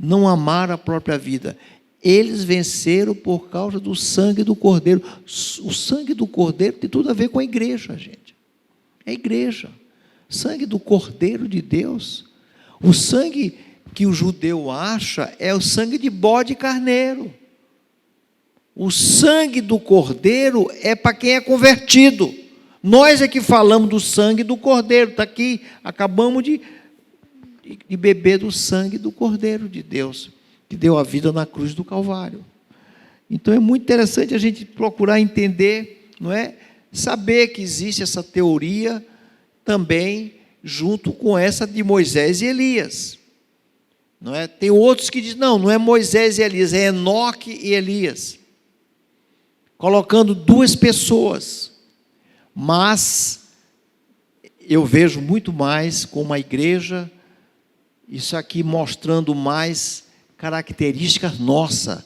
Não amaram a própria vida. Eles venceram por causa do sangue do Cordeiro. O sangue do Cordeiro tem tudo a ver com a igreja, gente. É a igreja. Sangue do Cordeiro de Deus. O sangue que o judeu acha é o sangue de bode e carneiro. O sangue do Cordeiro é para quem é convertido. Nós é que falamos do sangue do Cordeiro. Está aqui, acabamos de beber do sangue do Cordeiro de Deus, que deu a vida na cruz do Calvário. Então é muito interessante a gente procurar entender, não é? Saber que existe essa teoria também junto com essa de Moisés e Elias. Não é? Tem outros que dizem, não é Moisés e Elias, é Enoque e Elias. Colocando duas pessoas. Mas eu vejo muito mais como a igreja, isso aqui mostrando mais características nossas.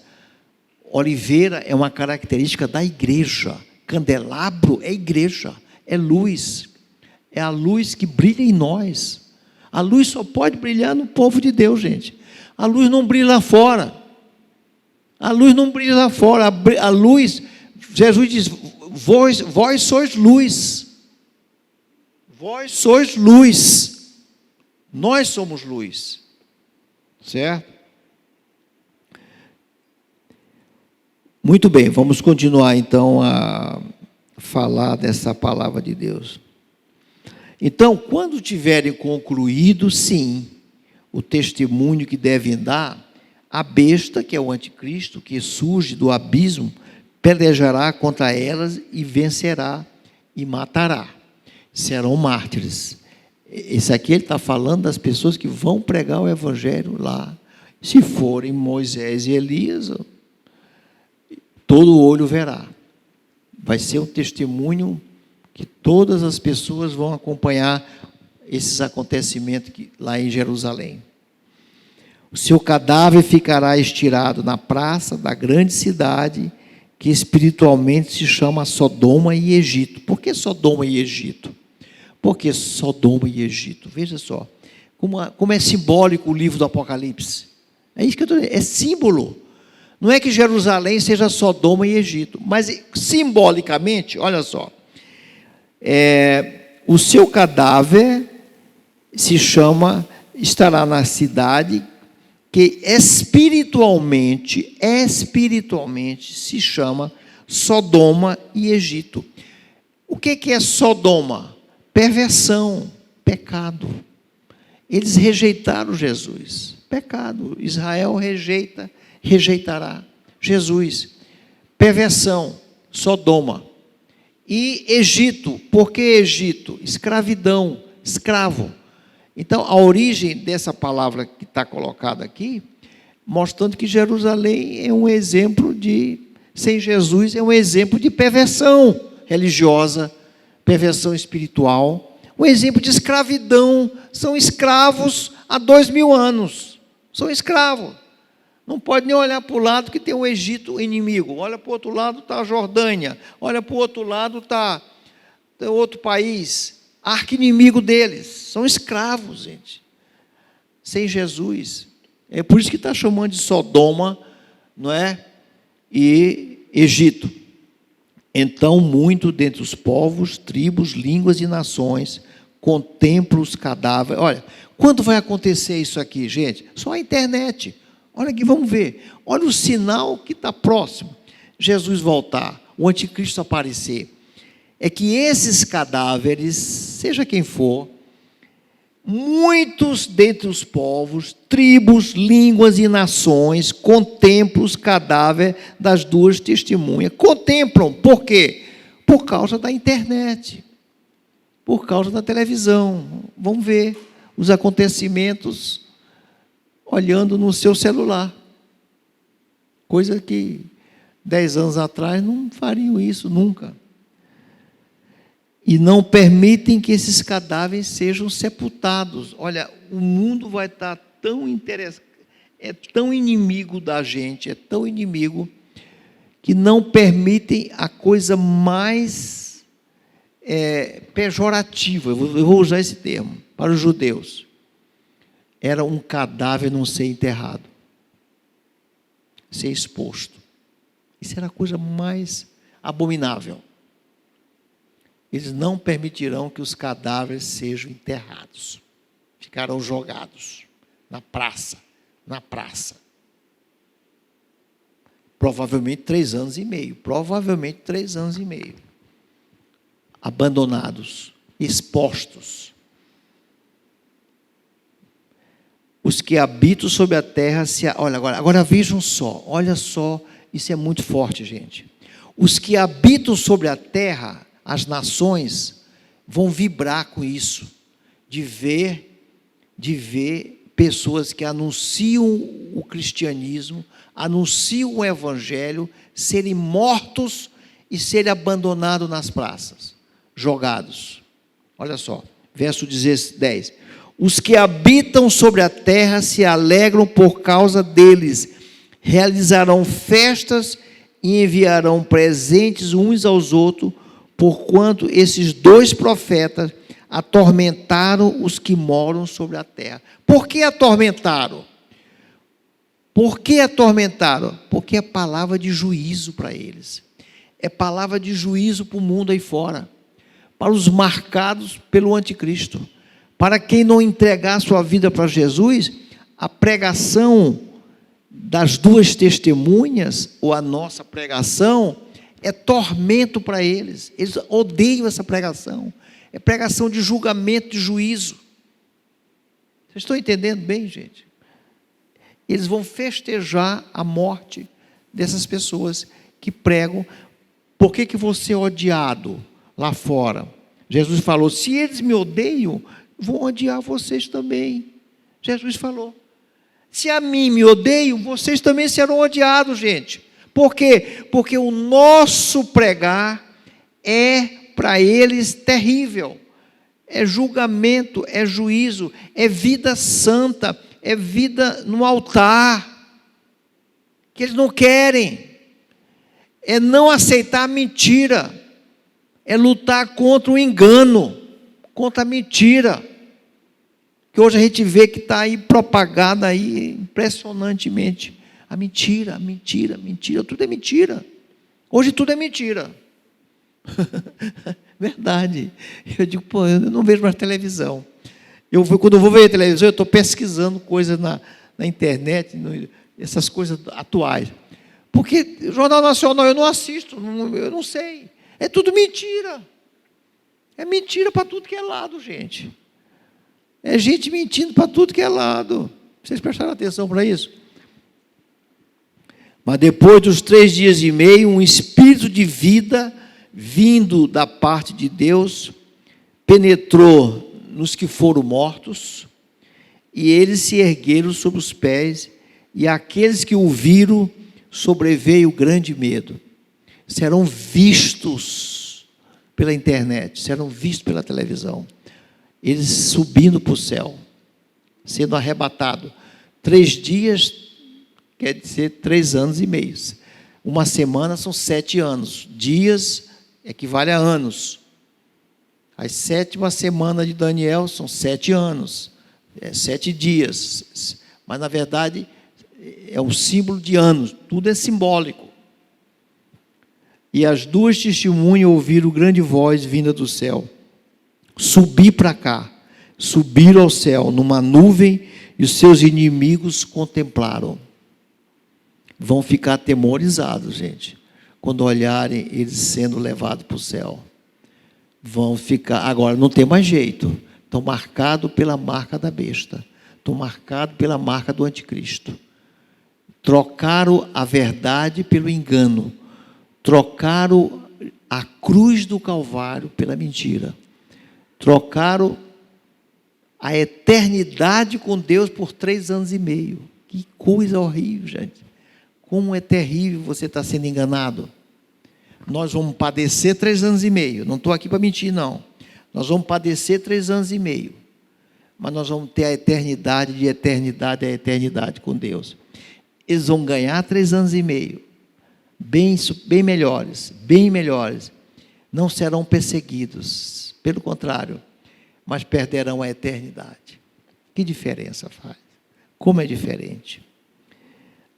Oliveira é uma característica da igreja. Candelabro é igreja, é luz. É a luz que brilha em nós. A luz só pode brilhar no povo de Deus, gente. A luz não brilha lá fora. A luz não brilha lá fora. A luz, Jesus diz, vós sois luz. Vós sois luz. Nós somos luz. Certo? Muito bem, vamos continuar então a falar dessa palavra de Deus. Então, quando tiverem concluído, sim, o testemunho que devem dar, a besta, que é o anticristo, que surge do abismo, pelejará contra elas e vencerá e matará. Serão mártires. Esse aqui ele está falando das pessoas que vão pregar o evangelho lá. Se forem Moisés e Elias, todo olho verá. Vai ser um testemunho que todas as pessoas vão acompanhar esses acontecimentos lá em Jerusalém. O seu cadáver ficará estirado na praça da grande cidade, que espiritualmente se chama Sodoma e Egito. Por que Sodoma e Egito? Porque Sodoma e Egito, veja só, como é simbólico o livro do Apocalipse. É isso que eu estou dizendo, é símbolo. Não é que Jerusalém seja Sodoma e Egito, mas simbolicamente, olha só, o seu cadáver estará na cidade que espiritualmente se chama Sodoma e Egito. O que é Sodoma? Perversão, pecado. Eles rejeitaram Jesus, pecado. Israel rejeitará Jesus. Perversão, Sodoma. E Egito, por que Egito? Escravidão, escravo. Então, a origem dessa palavra que está colocada aqui, mostrando que Jerusalém é um exemplo sem Jesus, é um exemplo de perversão religiosa, perversão espiritual, um exemplo de escravidão. São escravos há 2000 anos, são escravos. Não pode nem olhar para o lado que tem o Egito inimigo, olha para o outro lado está a Jordânia, olha para o outro lado está outro país, arqui-inimigo deles, são escravos, gente, sem Jesus. É por isso que está chamando de Sodoma, não é? E Egito. Então, muito dentre os povos, tribos, línguas e nações contemplam os cadáveres. Olha, quando vai acontecer isso aqui, gente? Só a internet. Olha aqui, vamos ver. Olha o sinal que está próximo. Jesus voltar, o anticristo aparecer. É que esses cadáveres, seja quem for, muitos dentre os povos, tribos, línguas e nações contemplam os cadáveres das duas testemunhas. Contemplam, por quê? Por causa da internet, por causa da televisão. Vão ver os acontecimentos olhando no seu celular. Coisa que 10 anos atrás não fariam isso nunca. E não permitem que esses cadáveres sejam sepultados. Olha, o mundo vai estar tão interessado, é tão inimigo da gente, é tão inimigo, que não permitem a coisa mais pejorativa, eu vou usar esse termo, para os judeus. Era um cadáver não ser enterrado, ser exposto. Isso era a coisa mais abominável. Eles não permitirão que os cadáveres sejam enterrados. Ficarão jogados na praça. Provavelmente 3 anos e meio. Abandonados, expostos. Os que habitam sobre a terra olha, agora vejam só, olha só, isso é muito forte, gente. Os que habitam sobre a terra, as nações, vão vibrar com isso, de ver pessoas que anunciam o cristianismo, anunciam o evangelho, serem mortos e serem abandonados nas praças, jogados. Olha só, verso 10. Os que habitam sobre a terra se alegram por causa deles, realizarão festas e enviarão presentes uns aos outros, porquanto esses dois profetas atormentaram os que moram sobre a terra. Por que atormentaram? Por que atormentaram? Porque é palavra de juízo para eles. É palavra de juízo para o mundo aí fora, para os marcados pelo anticristo. Para quem não entregar sua vida para Jesus, a pregação das duas testemunhas, ou a nossa pregação, é tormento para eles. Eles odeiam essa pregação. É pregação de julgamento, de juízo. Vocês estão entendendo bem, gente? Eles vão festejar a morte dessas pessoas que pregam. Por que você é odiado lá fora? Jesus falou, se eles me odeiam, vão odiar vocês também. Jesus falou. Se a mim me odeiam, vocês também serão odiados, gente. Por quê? Porque o nosso pregar é para eles terrível. É julgamento, é juízo, é vida santa, é vida no altar, que eles não querem. É não aceitar a mentira, é lutar contra o engano, contra a mentira, que hoje a gente vê que está aí propagada aí impressionantemente. A mentira, tudo é mentira. Hoje tudo é mentira. Verdade. Eu digo, eu não vejo mais televisão. Quando eu vou ver a televisão, eu estou pesquisando coisas na internet, essas coisas atuais. Porque Jornal Nacional eu não assisto, eu não sei. É tudo mentira. É mentira para tudo que é lado, gente. É gente mentindo para tudo que é lado. Vocês prestaram atenção para isso? Mas depois dos 3 dias e meio, um espírito de vida, vindo da parte de Deus, penetrou nos que foram mortos, e eles se ergueram sobre os pés, e aqueles que o viram, sobreveio grande medo. Serão vistos pela internet, serão vistos pela televisão, eles subindo para o céu, sendo arrebatados. 3 dias quer dizer 3 anos e meio. Uma semana são 7 anos. Dias equivale a anos. A 7ª semana de Daniel são 7 anos. 7 dias. Mas, na verdade, é um símbolo de anos. Tudo é simbólico. E as 2 testemunhas ouviram grande voz vinda do céu. Subir para cá. Subiram ao céu numa nuvem, e os seus inimigos contemplaram. Vão ficar atemorizados, gente, quando olharem eles sendo levados para o céu. Vão ficar, agora não tem mais jeito, estão marcados pela marca da besta, estão marcados pela marca do anticristo. Trocaram a verdade pelo engano, trocaram a cruz do Calvário pela mentira, trocaram a eternidade com Deus por 3 anos e meio. Que coisa horrível, gente. Como é terrível você estar sendo enganado. Nós vamos padecer 3 anos e meio. Não estou aqui para mentir, não. Nós vamos padecer 3 anos e meio. Mas nós vamos ter a eternidade, de eternidade a eternidade com Deus. Eles vão ganhar 3 anos e meio. Bem melhores. Não serão perseguidos. Pelo contrário, mas perderão a eternidade. Que diferença faz? Como é diferente.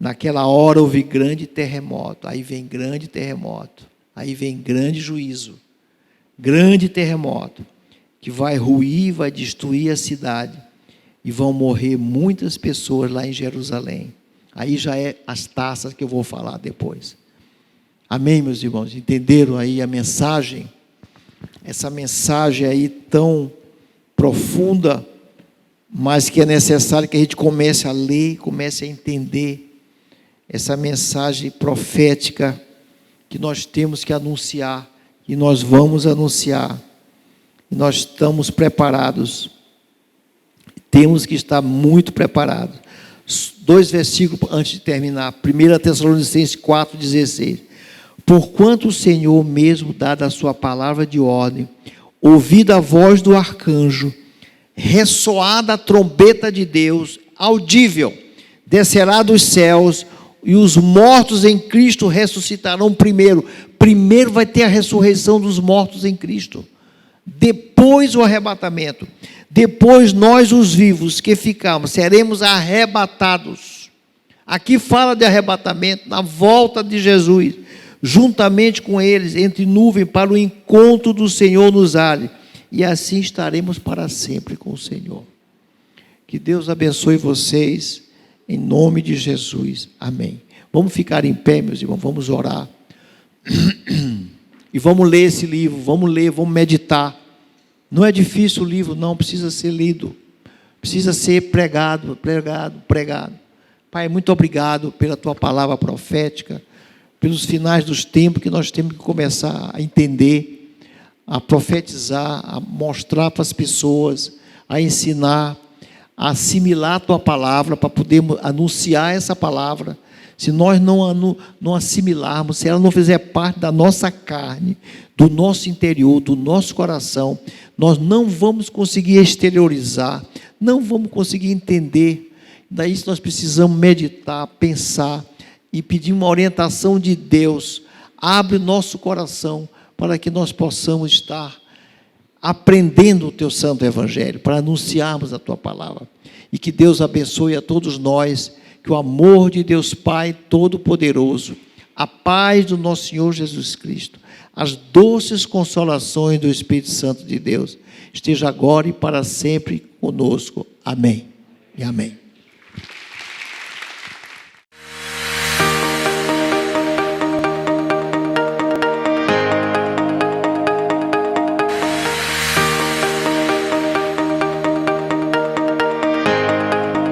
Naquela hora houve grande terremoto, aí vem grande terremoto, aí vem grande juízo, grande terremoto, que vai ruir, vai destruir a cidade, e vão morrer muitas pessoas lá em Jerusalém. Aí já é as taças que eu vou falar depois. Amém, meus irmãos? Entenderam aí a mensagem? Essa mensagem aí tão profunda, mas que é necessário que a gente comece a ler, comece a entender essa mensagem profética que nós temos que anunciar, e nós vamos anunciar, e nós estamos preparados. temos que estar muito preparados. 2 versículos antes de terminar. 1 Tessalonicenses 4,16. Porquanto o Senhor mesmo, dada a sua palavra de ordem, ouvida a voz do arcanjo, ressoada a trombeta de Deus, audível, descerá dos céus, e os mortos em Cristo ressuscitarão primeiro. Primeiro vai ter a ressurreição dos mortos em Cristo. Depois o arrebatamento. Depois nós, os vivos que ficamos, seremos arrebatados. Aqui fala de arrebatamento, na volta de Jesus, juntamente com eles, entre nuvem, para o encontro do Senhor nos ares. E assim estaremos para sempre com o Senhor. Que Deus abençoe vocês, em nome de Jesus. Amém. Vamos ficar em pé, meus irmãos, vamos orar. E vamos ler esse livro, vamos ler, vamos meditar. Não é difícil o livro, não, precisa ser lido. Precisa ser pregado. Pai, muito obrigado pela tua palavra profética, pelos finais dos tempos que nós temos que começar a entender, a profetizar, a mostrar para as pessoas, a ensinar, a assimilar a tua palavra, para podermos anunciar essa palavra. Se nós não assimilarmos, se ela não fizer parte da nossa carne, do nosso interior, do nosso coração, nós não vamos conseguir exteriorizar, não vamos conseguir entender. Daí nós precisamos meditar, pensar e pedir uma orientação de Deus. Abre o nosso coração para que nós possamos estar aprendendo o teu santo evangelho, para anunciarmos a tua palavra. E que Deus abençoe a todos nós, que o amor de Deus Pai Todo-Poderoso, a paz do nosso Senhor Jesus Cristo, as doces consolações do Espírito Santo de Deus, esteja agora e para sempre conosco. Amém e amém.